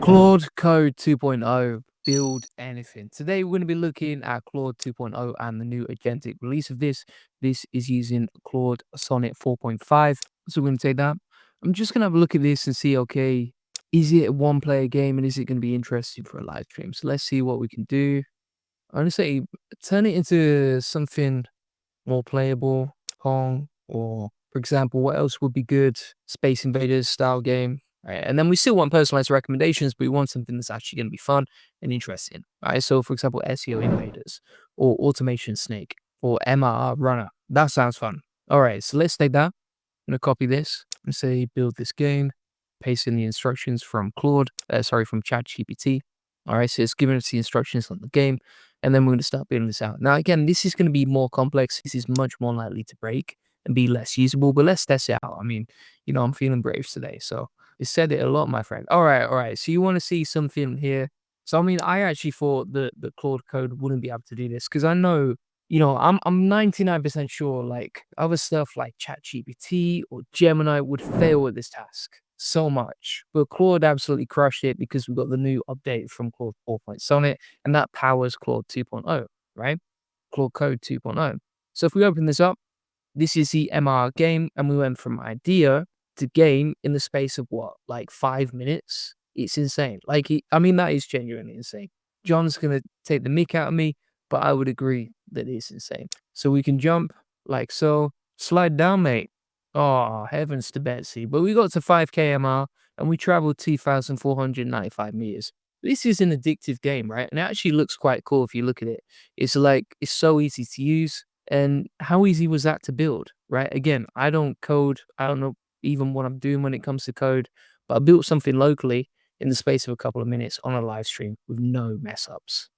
Claude Code 2.0, build anything. Today we're going to be looking at Claude 2.0 and the new agentic release of this. This is using Claude Sonnet 4.5. So we're going to take that. I'm just going to have a look at this and see, okay, is it a one player game and is it going to be interesting for a live stream? So let's see what we can do. I'm going to say turn it into something more playable, Pong, or for example, what else would be good? Space Invaders style game. Right. And then we still want personalized recommendations, but we want something that's actually going to be fun and interesting. Right. So, for example, SEO Invaders or Automation Snake or MRR Runner. That sounds fun. All right. So let's take that. I'm going to copy this and say build this game, paste in the instructions from from ChatGPT. All right. So it's giving us the instructions on the game. And then we're going to start building this out. Now, again, this is going to be more complex. This is much more likely to break and be less usable, but let's test it out. I mean, I'm feeling brave today. So it said it a lot, my friend. All right, all right. So you want to see something here. So I mean, I actually thought that the Claude Code wouldn't be able to do this because I know, I'm 99% sure like other stuff like ChatGPT or Gemini would fail at this task so much. But Claude absolutely crushed it because we got the new update from Claude 4.0 Sonnet, and that powers Claude 2.0, right? Claude Code 2.0. So if we open this up, this is the MR game, and we went from idea to game in the space of what, like 5 minutes? It's insane. I mean, that is genuinely insane. John's gonna take the mick out of me, but I would agree that it's insane. So we can jump like so, slide down, mate. Oh, heavens to Betsy. But we got to 5K MR and we traveled 2,495 meters. This is an addictive game, right? And it actually looks quite cool if you look at it. It's so easy to use. And how easy was that to build, right? Again, I don't code. I don't know even what I'm doing when it comes to code, but I built something locally in the space of a couple of minutes on a live stream with no mess ups.